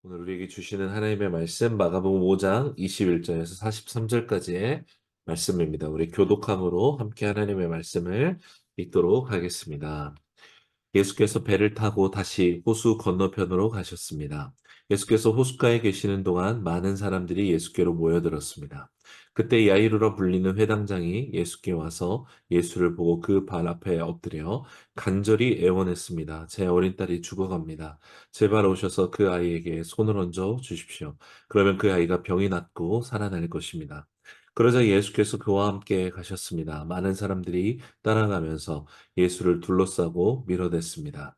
오늘 우리에게 주시는 하나님의 말씀 마가복음 5장 21절에서 43절까지의 말씀입니다. 우리 교독함으로 함께 하나님의 말씀을 읽도록 하겠습니다. 예수께서 배를 타고 다시 호수 건너편으로 가셨습니다. 예수께서 호숫가에 계시는 동안 많은 사람들이 예수께로 모여들었습니다. 그때 야이루라 불리는 회당장이 예수께 와서 예수를 보고 그 발 앞에 엎드려 간절히 애원했습니다. 제 어린 딸이 죽어갑니다. 제발 오셔서 그 아이에게 손을 얹어 주십시오. 그러면 그 아이가 병이 낫고 살아날 것입니다. 그러자 예수께서 그와 함께 가셨습니다. 많은 사람들이 따라가면서 예수를 둘러싸고 밀어댔습니다.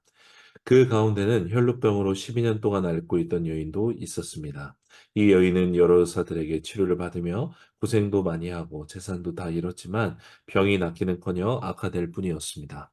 그 가운데는 혈루병으로 12년 동안 앓고 있던 여인도 있었습니다. 이 여인은 여러 의사들에게 치료를 받으며 고생도 많이 하고 재산도 다 잃었지만 병이 낫기는커녕 악화될 뿐이었습니다.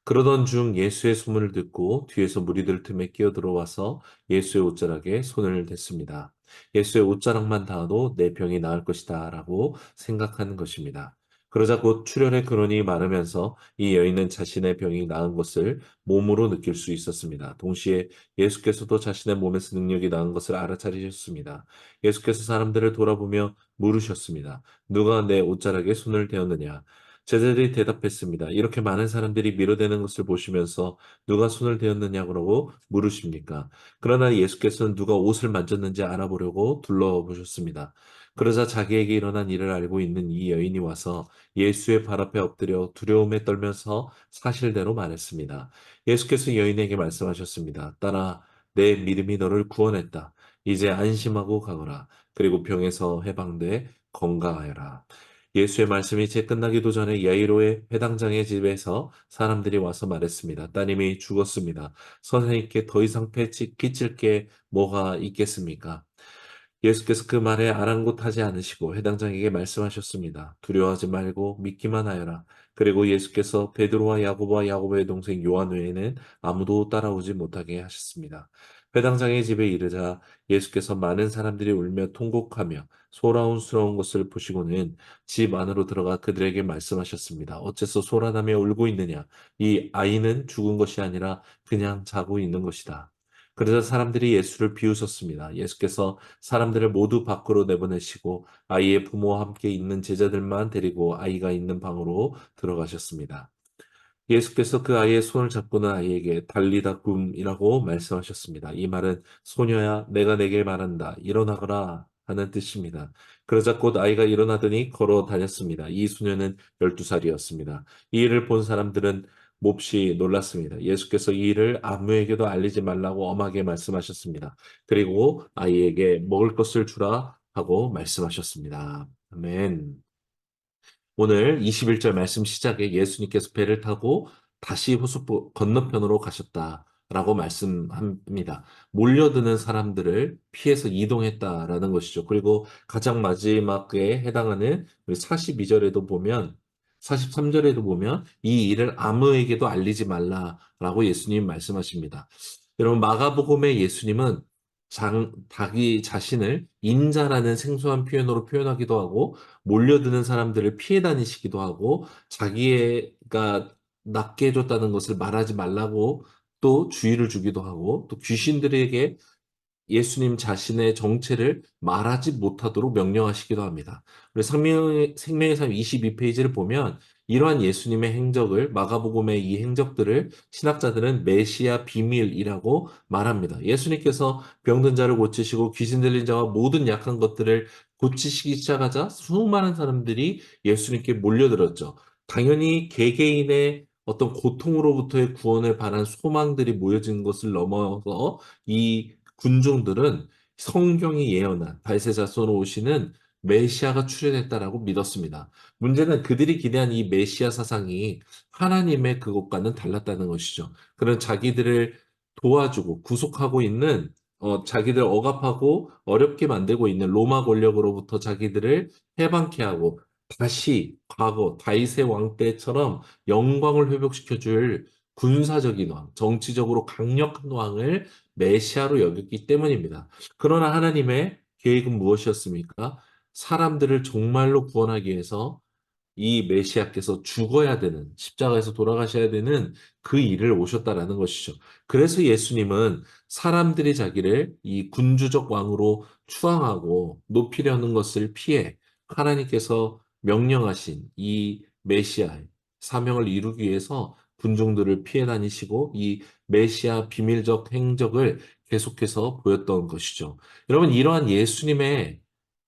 그러던 중 예수의 소문을 듣고 뒤에서 무리들 틈에 끼어들어와서 예수의 옷자락에 손을 댔습니다. 예수의 옷자락만 닿아도 내 병이 나을 것이다 라고 생각하는 것입니다. 그러자 곧 출혈의 근원이 마르면서 이 여인은 자신의 병이 나은 것을 몸으로 느낄 수 있었습니다. 동시에 예수께서도 자신의 몸에서 능력이 나은 것을 알아차리셨습니다. 예수께서 사람들을 돌아보며 물으셨습니다. 누가 내 옷자락에 손을 대었느냐? 제자들이 대답했습니다. 이렇게 많은 사람들이 밀어대는 것을 보시면서 누가 손을 대었느냐고 물으십니까? 그러나 예수께서는 누가 옷을 만졌는지 알아보려고 둘러보셨습니다. 그러자 자기에게 일어난 일을 알고 있는 이 여인이 와서 예수의 발 앞에 엎드려 두려움에 떨면서 사실대로 말했습니다. 예수께서 여인에게 말씀하셨습니다. 딸아, 내 믿음이 너를 구원했다. 이제 안심하고 가거라. 그리고 병에서 해방돼 건강하여라. 예수의 말씀이 채 끝나기도 전에 야이로의 회당장의 집에서 사람들이 와서 말했습니다. 따님이 죽었습니다. 선생님께 더 이상 끼칠 게 뭐가 있겠습니까? 예수께서 그 말에 아랑곳하지 않으시고 해당장에게 말씀하셨습니다. 두려워하지 말고 믿기만 하여라. 그리고 예수께서 베드로와 야고보와 야고보의 동생 요한 외에는 아무도 따라오지 못하게 하셨습니다. 회당장의 집에 이르자 예수께서 많은 사람들이 울며 통곡하며 소라운스러운 것을 보시고는 집 안으로 들어가 그들에게 말씀하셨습니다. 어째서 소란하며 울고 있느냐? 이 아이는 죽은 것이 아니라 그냥 자고 있는 것이다. 그러자 사람들이 예수를 비웃었습니다. 예수께서 사람들을 모두 밖으로 내보내시고 아이의 부모와 함께 있는 제자들만 데리고 아이가 있는 방으로 들어가셨습니다. 예수께서 그 아이의 손을 잡고는 아이에게 달리다 굼이라고 말씀하셨습니다. 이 말은 소녀야 내가 내게 말한다. 일어나거라 하는 뜻입니다. 그러자 곧 아이가 일어나더니 걸어 다녔습니다. 이 소녀는 12살이었습니다. 이 일을 본 사람들은 몹시 놀랐습니다. 예수께서 이 일을 아무에게도 알리지 말라고 엄하게 말씀하셨습니다. 그리고 아이에게 먹을 것을 주라 하고 말씀하셨습니다. 아멘. 오늘 21절 말씀 시작에 예수님께서 배를 타고 다시 호수 건너편으로 가셨다라고 말씀합니다. 몰려드는 사람들을 피해서 이동했다라는 것이죠. 그리고 가장 마지막에 해당하는 42절에도 보면 43절에도 보면 이 일을 아무에게도 알리지 말라라고 예수님 말씀하십니다. 여러분 마가복음의 예수님은 자기 자신을 인자라는 생소한 표현으로 표현하기도 하고 몰려드는 사람들을 피해 다니시기도 하고 자기가 낫게 해줬다는 것을 말하지 말라고 또 주의를 주기도 하고 또 귀신들에게 예수님 자신의 정체를 말하지 못하도록 명령하시기도 합니다. 그래서 생명의 삶 22페이지를 보면 이러한 예수님의 행적을 마가복음의 이 행적들을 신학자들은 메시아 비밀이라고 말합니다. 예수님께서 병든 자를 고치시고 귀신 들린 자와 모든 약한 것들을 고치시기 시작하자 수많은 사람들이 예수님께 몰려들었죠. 당연히 개개인의 어떤 고통으로부터의 구원을 바란 소망들이 모여진 것을 넘어서 이 군중들은 성경이 예언한 다윗의 자손으로 오시는 메시아가 출현했다라고 믿었습니다. 문제는 그들이 기대한 이 메시아 사상이 하나님의 그것과는 달랐다는 것이죠. 그런 자기들을 도와주고 구속하고 있는 자기들 억압하고 어렵게 만들고 있는 로마 권력으로부터 자기들을 해방케 하고 다시 과거 다윗의 왕 때처럼 영광을 회복시켜 줄 군사적인 왕, 정치적으로 강력한 왕을 메시아로 여겼기 때문입니다. 그러나 하나님의 계획은 무엇이었습니까? 사람들을 정말로 구원하기 위해서 이 메시아께서 죽어야 되는, 십자가에서 돌아가셔야 되는 그 일을 오셨다라는 것이죠. 그래서 예수님은 사람들이 자기를 이 군주적 왕으로 추앙하고 높이려는 것을 피해 하나님께서 명령하신 이 메시아의 사명을 이루기 위해서 군중들을 피해 다니시고 이 메시아 비밀적 행적을 계속해서 보였던 것이죠. 여러분, 이러한 예수님의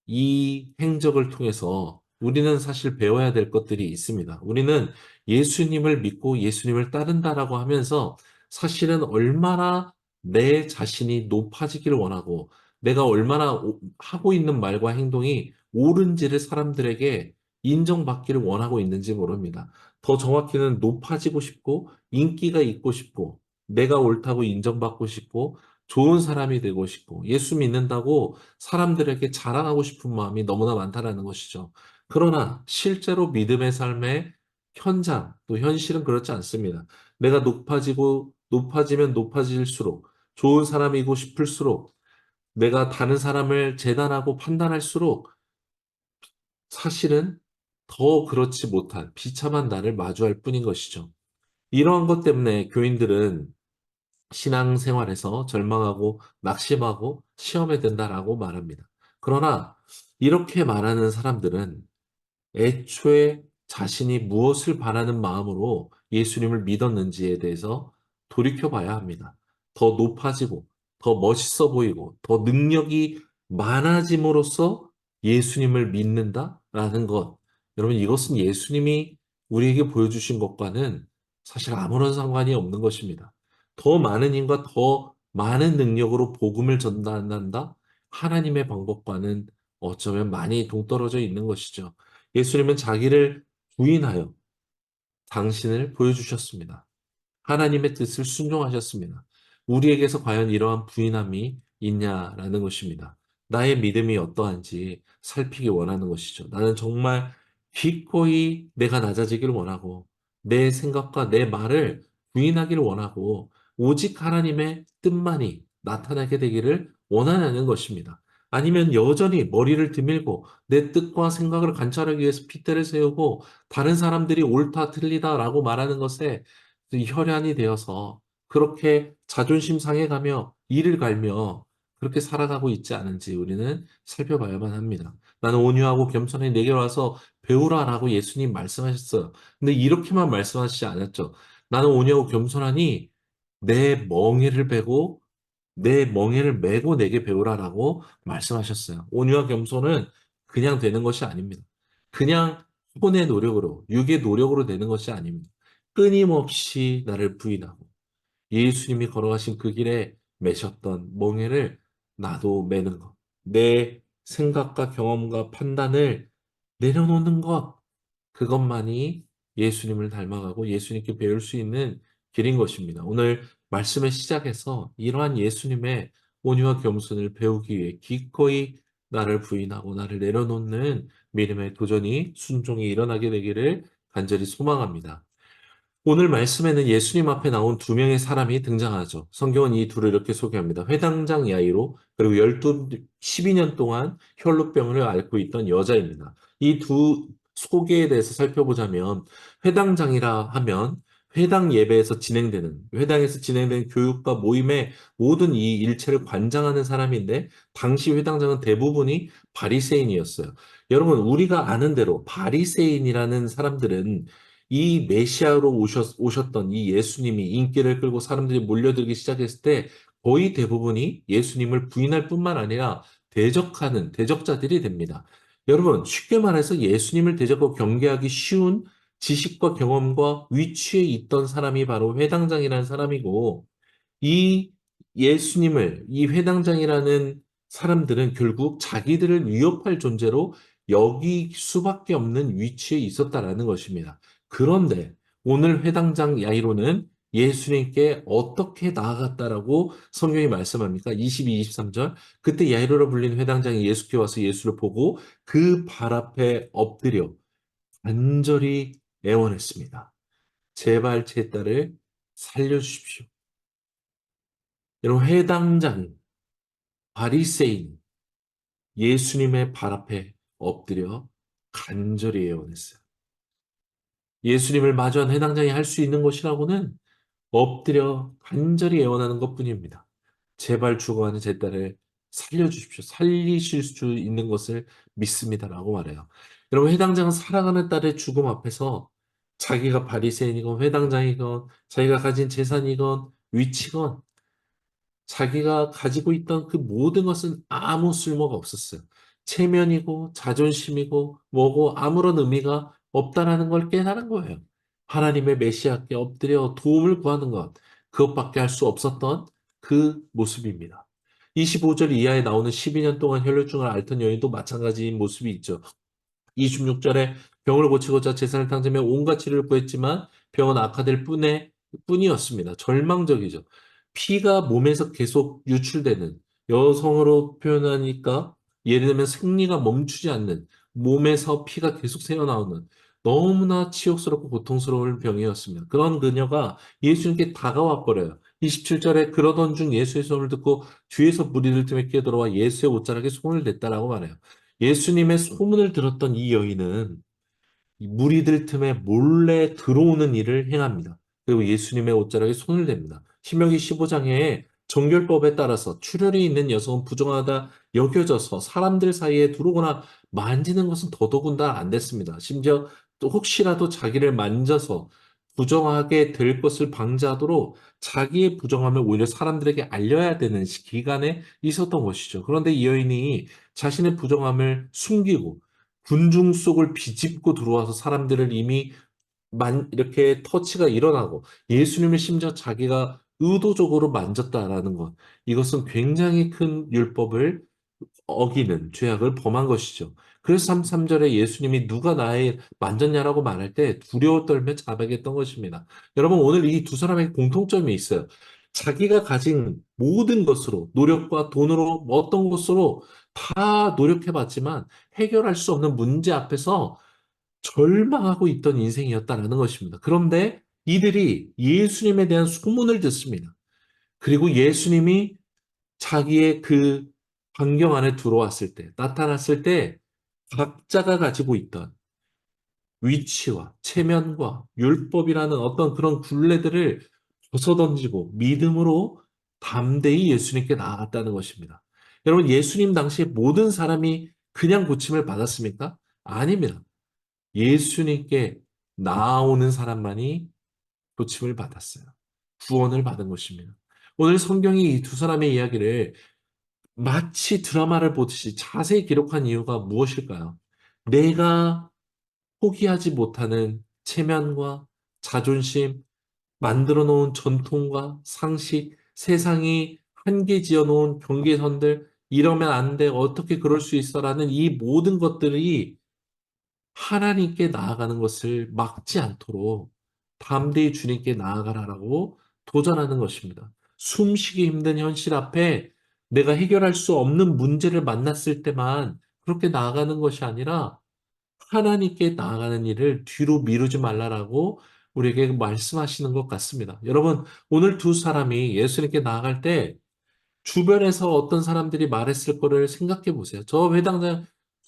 이 행적을 통해서 우리는 사실 배워야 될 것들이 있습니다. 우리는 예수님을 믿고 예수님을 따른다라고 하면서 사실은 얼마나 내 자신이 높아지기를 원하고 내가 얼마나 하고 있는 말과 행동이 옳은지를 사람들에게 인정받기를 원하고 있는지 모릅니다. 더 정확히는 높아지고 싶고 인기가 있고 싶고 내가 옳다고 인정받고 싶고 좋은 사람이 되고 싶고 예수 믿는다고 사람들에게 자랑하고 싶은 마음이 너무나 많다라는 것이죠. 그러나 실제로 믿음의 삶의 현장, 또 현실은 그렇지 않습니다. 내가 높아지면 높아질수록, 좋은 사람이고 싶을수록, 내가 다른 사람을 재단하고 판단할수록 사실은 더 그렇지 못한 비참한 나를 마주할 뿐인 것이죠. 이러한 것 때문에 교인들은 신앙생활에서 절망하고 낙심하고 시험에 든다라고 말합니다. 그러나 이렇게 말하는 사람들은 애초에 자신이 무엇을 바라는 마음으로 예수님을 믿었는지에 대해서 돌이켜 봐야 합니다. 더 높아지고, 더 멋있어 보이고, 더 능력이 많아짐으로써 예수님을 믿는다라는 것. 여러분, 이것은 예수님이 우리에게 보여주신 것과는 사실 아무런 상관이 없는 것입니다. 더 많은 힘과 더 많은 능력으로 복음을 전달한다? 하나님의 방법과는 어쩌면 많이 동떨어져 있는 것이죠. 예수님은 자기를 부인하여 당신을 보여주셨습니다. 하나님의 뜻을 순종하셨습니다. 우리에게서 과연 이러한 부인함이 있냐라는 것입니다. 나의 믿음이 어떠한지 살피기 원하는 것이죠. 나는 정말 기꺼이 내가 낮아지기를 원하고 내 생각과 내 말을 부인하기를 원하고 오직 하나님의 뜻만이 나타나게 되기를 원하는 것입니다. 아니면 여전히 머리를 드밀고 내 뜻과 생각을 관찰하기 위해서 핏대를 세우고 다른 사람들이 옳다 틀리다라고 말하는 것에 혈안이 되어서 그렇게 자존심 상해가며 이를 갈며 그렇게 살아가고 있지 않은지 우리는 살펴봐야만 합니다. 나는 온유하고 겸손히 내게 와서 배우라라고 예수님 말씀하셨어요. 근데 이렇게만 말씀하시지 않았죠. 나는 온유하고 겸손하니 내 멍에를 베고 내 멍에를 메고 내게 배우라라고 말씀하셨어요. 온유와 겸손은 그냥 되는 것이 아닙니다. 그냥 혼의 노력으로, 육의 노력으로 되는 것이 아닙니다. 끊임없이 나를 부인하고 예수님이 걸어가신 그 길에 매셨던 멍에를 나도 매는 것. 내 생각과 경험과 판단을 내려놓는 것. 그것만이 예수님을 닮아가고 예수님께 배울 수 있는 길인 것입니다. 오늘 말씀의 시작에서 이러한 예수님의 온유와 겸손을 배우기 위해 기꺼이 나를 부인하고 나를 내려놓는 믿음의 도전이 순종이 일어나게 되기를 간절히 소망합니다. 오늘 말씀에는 예수님 앞에 나온 두 명의 사람이 등장하죠. 성경은 이 둘을 이렇게 소개합니다. 회당장 야이로 그리고 12년 동안 혈루병을 앓고 있던 여자입니다. 이 두 소개에 대해서 살펴보자면 회당장이라 하면 회당에서 진행되는 교육과 모임의 모든 이 일체를 관장하는 사람인데 당시 회당장은 대부분이 바리새인이었어요. 여러분, 우리가 아는 대로 바리새인이라는 사람들은 이 메시아로 오셨던 이 예수님이 인기를 끌고 사람들이 몰려들기 시작했을 때 거의 대부분이 예수님을 부인할 뿐만 아니라 대적하는 대적자들이 됩니다. 여러분, 쉽게 말해서 예수님을 대적하고 경계하기 쉬운 지식과 경험과 위치에 있던 사람이 바로 회당장이라는 사람이고 이 이 회당장이라는 사람들은 결국 자기들을 위협할 존재로 여기 수밖에 없는 위치에 있었다라는 것입니다. 그런데 오늘 회당장 야이로는 예수님께 어떻게 나아갔다라고 성경이 말씀합니까? 22, 23절. 그때 야이로라 불린 회당장이 예수께 와서 예수를 보고 그 발 앞에 엎드려 간절히 애원했습니다. 제발 제 딸을 살려주십시오. 여러분, 회당장, 바리새인, 예수님의 발 앞에 엎드려 간절히 애원했어요. 예수님을 마주한 해당장이 할 수 있는 것이라고는 엎드려 간절히 애원하는 것뿐입니다. 제발 죽어가는 제 딸을 살려주십시오. 살리실 수 있는 것을 믿습니다라고 말해요. 여러분, 회당장은 살아가는 딸의 죽음 앞에서 자기가 바리새인이건 회당장이건 자기가 가진 재산이건 위치건 자기가 가지고 있던 그 모든 것은 아무 쓸모가 없었어요. 체면이고 자존심이고 뭐고 아무런 의미가 없다라는 걸 깨달은 거예요. 하나님의 메시아께 엎드려 도움을 구하는 것, 그것밖에 할 수 없었던 그 모습입니다. 25절 이하에 나오는 12년 동안 혈류증을 앓던 여인도 마찬가지인 모습이 있죠. 26절에 병을 고치고자 재산을 탕자며 온갖 치료를 구했지만 병은 악화될 뿐이었습니다. 절망적이죠. 피가 몸에서 계속 유출되는, 여성으로 표현하니까 예를 들면 생리가 멈추지 않는, 몸에서 피가 계속 새어나오는 너무나 치욕스럽고 고통스러운 병이었습니다. 그런 그녀가 예수님께 다가와 버려요. 27절에 그러던 중 예수의 손을 듣고 뒤에서 무리들 틈에 끼어들어와 예수의 옷자락에 손을 댔다라고 말해요. 예수님의 소문을 들었던 이 여인은 이 무리들 틈에 몰래 들어오는 일을 행합니다. 그리고 예수님의 옷자락에 손을 댑니다. 신명기 15장에 정결법에 따라서 출혈이 있는 여성은 부정하다 여겨져서 사람들 사이에 들어오거나 만지는 것은 더더군다나 안 됐습니다. 심지어 또 혹시라도 자기를 만져서 부정하게 될 것을 방지하도록 자기의 부정함을 오히려 사람들에게 알려야 되는 기간에 있었던 것이죠. 그런데 이 여인이 자신의 부정함을 숨기고 군중 속을 비집고 들어와서 사람들을 이미 이렇게 터치가 일어나고 예수님을 심지어 자기가 의도적으로 만졌다라는 것. 이것은 굉장히 큰 율법을 어기는 죄악을 범한 것이죠. 그래서 33절에 예수님이 누가 나의 만졌냐라고 말할 때 두려워 떨며 자백했던 것입니다. 여러분, 오늘 이 두 사람의 공통점이 있어요. 자기가 가진 모든 것으로, 노력과 돈으로, 뭐 어떤 것으로 다 노력해봤지만 해결할 수 없는 문제 앞에서 절망하고 있던 인생이었다라는 것입니다. 그런데 이들이 예수님에 대한 소문을 듣습니다. 그리고 예수님이 자기의 그 환경 안에 들어왔을 때, 나타났을 때, 각자가 가지고 있던 위치와 체면과 율법이라는 어떤 그런 굴레들을 벗어던지고 믿음으로 담대히 예수님께 나아갔다는 것입니다. 여러분, 예수님 당시에 모든 사람이 그냥 고침을 받았습니까? 아닙니다. 예수님께 나아오는 사람만이 고침을 받았어요. 구원을 받은 것입니다. 오늘 성경이 이 두 사람의 이야기를 마치 드라마를 보듯이 자세히 기록한 이유가 무엇일까요? 내가 포기하지 못하는 체면과 자존심, 만들어 놓은 전통과 상식, 세상이 한계 지어 놓은 경계선들, 이러면 안 돼, 어떻게 그럴 수 있어라는 이 모든 것들이 하나님께 나아가는 것을 막지 않도록 담대히 주님께 나아가라라고 도전하는 것입니다. 숨쉬기 힘든 현실 앞에 내가 해결할 수 없는 문제를 만났을 때만 그렇게 나아가는 것이 아니라 하나님께 나아가는 일을 뒤로 미루지 말라라고 우리에게 말씀하시는 것 같습니다. 여러분, 오늘 두 사람이 예수님께 나아갈 때 주변에서 어떤 사람들이 말했을 거를 생각해 보세요. 저 회당장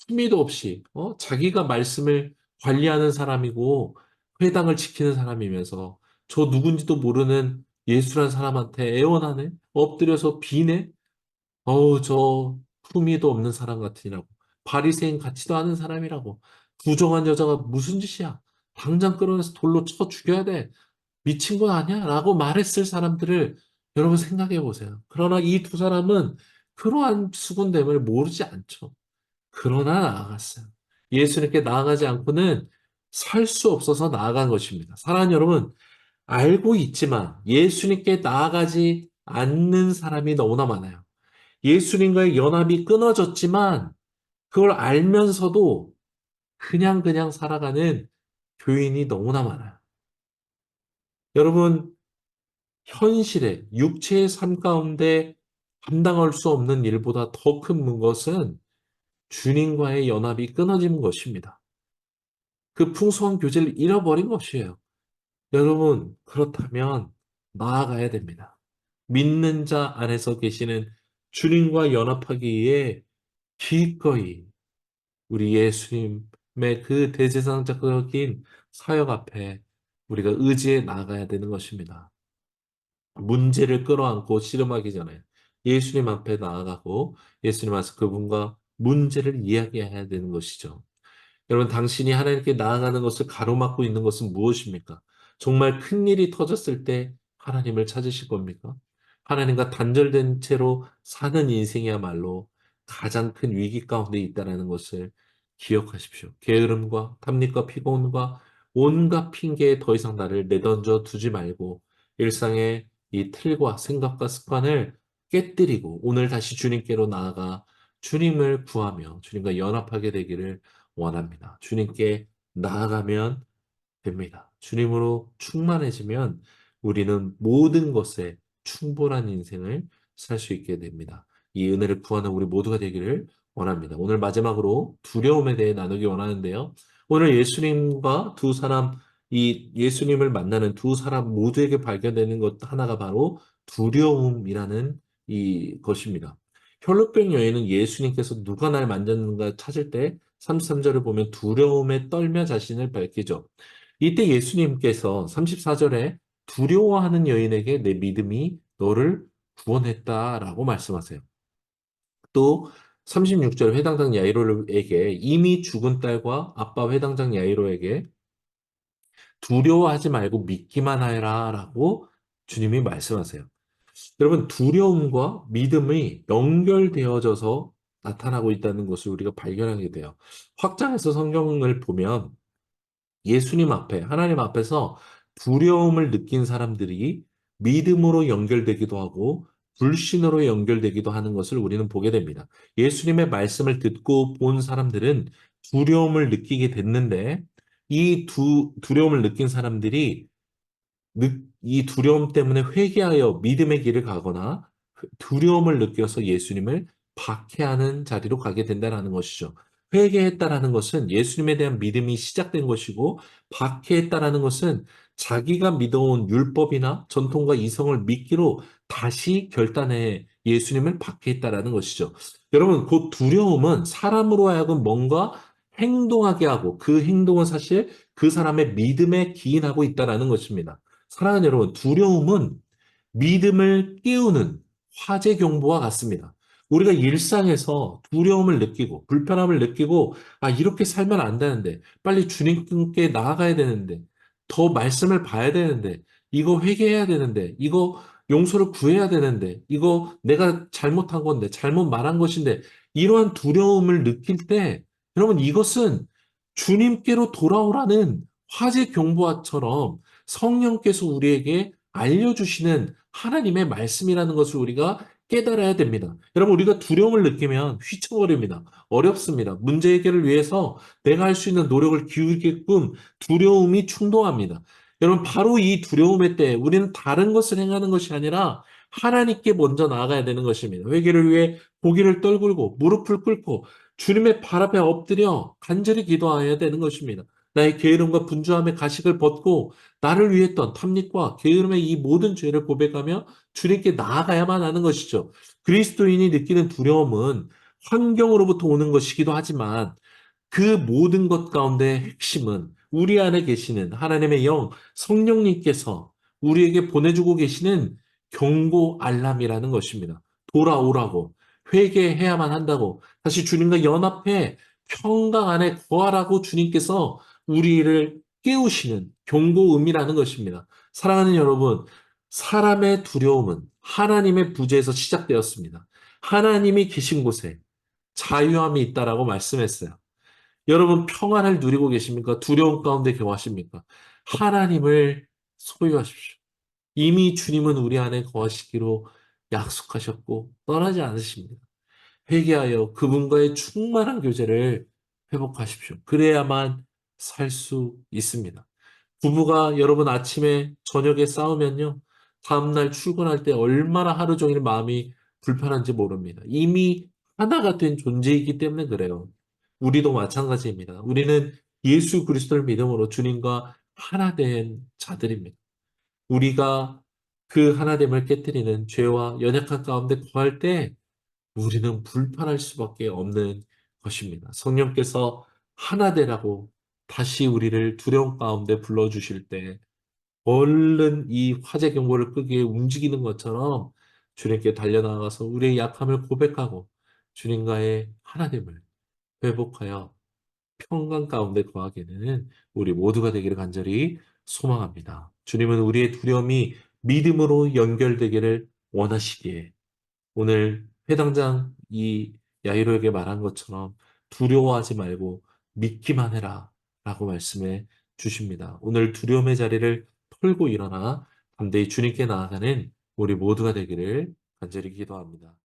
흥미도 없이 자기가 말씀을 관리하는 사람이고 회당을 지키는 사람이면서 저 누군지도 모르는 예수란 사람한테 애원하네? 엎드려서 비네? 저 품위도 없는 사람 같으니라고. 바리새인 같지도 않은 사람이라고. 부정한 여자가 무슨 짓이야? 당장 끌어내서 돌로 쳐 죽여야 돼. 미친 거 아니야? 라고 말했을 사람들을 여러분 생각해 보세요. 그러나 이 두 사람은 그러한 수군됨을 모르지 않죠. 그러나 나아갔어요. 예수님께 나아가지 않고는 살 수 없어서 나아간 것입니다. 사랑하는 여러분, 알고 있지만 예수님께 나아가지 않는 사람이 너무나 많아요. 예수님과의 연합이 끊어졌지만 그걸 알면서도 그냥 살아가는 교인이 너무나 많아요. 여러분, 현실의 육체의 삶 가운데 감당할 수 없는 일보다 더 큰 것은 주님과의 연합이 끊어지는 것입니다. 그 풍성한 교제를 잃어버린 것이에요. 여러분, 그렇다면 나아가야 됩니다. 믿는 자 안에서 계시는 주님과 연합하기 위해 기꺼이 우리 예수님 그 대제사장적인 사역 앞에 우리가 의지해 나가야 되는 것입니다. 문제를 끌어안고 씨름하기 전에 예수님 앞에 나아가고 예수님 앞에서 그분과 문제를 이야기해야 되는 것이죠. 여러분, 당신이 하나님께 나아가는 것을 가로막고 있는 것은 무엇입니까? 정말 큰 일이 터졌을 때 하나님을 찾으실 겁니까? 하나님과 단절된 채로 사는 인생이야말로 가장 큰 위기 가운데 있다는 것을 기억하십시오. 게으름과 탐닉과 피곤과 온갖 핑계에 더 이상 나를 내던져 두지 말고 일상의 이 틀과 생각과 습관을 깨뜨리고 오늘 다시 주님께로 나아가 주님을 구하며 주님과 연합하게 되기를 원합니다. 주님께 나아가면 됩니다. 주님으로 충만해지면 우리는 모든 것에 충분한 인생을 살 수 있게 됩니다. 이 은혜를 구하는 우리 모두가 되기를 원합니다. 오늘 마지막으로 두려움에 대해 나누기 원하는데요. 오늘 예수님과 두 사람, 이 예수님을 만나는 두 사람 모두에게 발견되는 것 하나가 바로 두려움이라는 이 것입니다. 혈루병 여인은 예수님께서 누가 날 만졌는가 찾을 때 33절을 보면 두려움에 떨며 자신을 밝히죠. 이때 예수님께서 34절에 두려워하는 여인에게 내 믿음이 너를 구원했다라고 말씀하세요. 또 36절 회당장 야이로에게 이미 죽은 딸과 아빠 회당장 야이로에게 두려워하지 말고 믿기만 하라 라고 주님이 말씀하세요. 여러분, 두려움과 믿음이 연결되어져서 나타나고 있다는 것을 우리가 발견하게 돼요. 확장해서 성경을 보면 예수님 앞에, 하나님 앞에서 두려움을 느낀 사람들이 믿음으로 연결되기도 하고 불신으로 연결되기도 하는 것을 우리는 보게 됩니다. 예수님의 말씀을 듣고 본 사람들은 두려움을 느끼게 됐는데 이 두려움을 느낀 사람들이 이 두려움 때문에 회개하여 믿음의 길을 가거나 두려움을 느껴서 예수님을 박해하는 자리로 가게 된다는 것이죠. 회개했다라는 것은 예수님에 대한 믿음이 시작된 것이고, 박해했다라는 것은 자기가 믿어온 율법이나 전통과 이성을 믿기로 다시 결단해 예수님을 박해했다라는 것이죠. 여러분, 그 두려움은 사람으로 하여금 뭔가 행동하게 하고 그 행동은 사실 그 사람의 믿음에 기인하고 있다라는 것입니다. 사랑하는 여러분, 두려움은 믿음을 깨우는 화재 경보와 같습니다. 우리가 일상에서 두려움을 느끼고 불편함을 느끼고 이렇게 살면 안 되는데 빨리 주님께 나아가야 되는데 더 말씀을 봐야 되는데 이거 회개해야 되는데 이거 용서를 구해야 되는데 이거 내가 잘못한 건데 잘못 말한 것인데 이러한 두려움을 느낄 때 여러분 이것은 주님께로 돌아오라는 화재 경보와처럼 성령께서 우리에게 알려주시는 하나님의 말씀이라는 것을 우리가 깨달아야 됩니다. 여러분, 우리가 두려움을 느끼면 휘청거립니다. 어렵습니다. 문제 해결을 위해서 내가 할 수 있는 노력을 기울이게끔 두려움이 충동합니다. 여러분, 바로 이 두려움의 때 우리는 다른 것을 행하는 것이 아니라 하나님께 먼저 나아가야 되는 것입니다. 회개를 위해 고개를 떨굴고 무릎을 꿇고 주님의 발 앞에 엎드려 간절히 기도해야 되는 것입니다. 나의 게으름과 분주함의 가식을 벗고 나를 위했던 탐닉과 게으름의 이 모든 죄를 고백하며 주님께 나아가야만 하는 것이죠. 그리스도인이 느끼는 두려움은 환경으로부터 오는 것이기도 하지만 그 모든 것 가운데 핵심은 우리 안에 계시는 하나님의 영, 성령님께서 우리에게 보내주고 계시는 경고 알람이라는 것입니다. 돌아오라고, 회개해야만 한다고, 다시 주님과 연합해 평강 안에 거하라고 주님께서 우리를 깨우시는 경고음이라는 것입니다. 사랑하는 여러분, 사람의 두려움은 하나님의 부재에서 시작되었습니다. 하나님이 계신 곳에 자유함이 있다라고 말씀했어요. 여러분 평안을 누리고 계십니까? 두려움 가운데 거하십니까? 하나님을 소유하십시오. 이미 주님은 우리 안에 거하시기로 약속하셨고 떠나지 않으십니다. 회개하여 그분과의 충만한 교제를 회복하십시오. 그래야만 살 수 있습니다. 부부가 여러분 아침에 저녁에 싸우면요. 다음날 출근할 때 얼마나 하루 종일 마음이 불편한지 모릅니다. 이미 하나가 된 존재이기 때문에 그래요. 우리도 마찬가지입니다. 우리는 예수 그리스도를 믿음으로 주님과 하나 된 자들입니다. 우리가 그 하나됨을 깨뜨리는 죄와 연약한 가운데 거할 때 우리는 불편할 수밖에 없는 것입니다. 성령께서 하나 되라고 다시 우리를 두려움 가운데 불러주실 때 얼른 이 화재 경보를 끄기에 움직이는 것처럼 주님께 달려나가서 우리의 약함을 고백하고 주님과의 하나됨을 회복하여 평강 가운데 거하게 되는 우리 모두가 되기를 간절히 소망합니다. 주님은 우리의 두려움이 믿음으로 연결되기를 원하시기에 오늘 회당장 이 야이로에게 말한 것처럼 두려워하지 말고 믿기만 해라 라고 말씀해 주십니다. 오늘 두려움의 자리를 털고 일어나 담대히 주님께 나아가는 우리 모두가 되기를 간절히 기도합니다.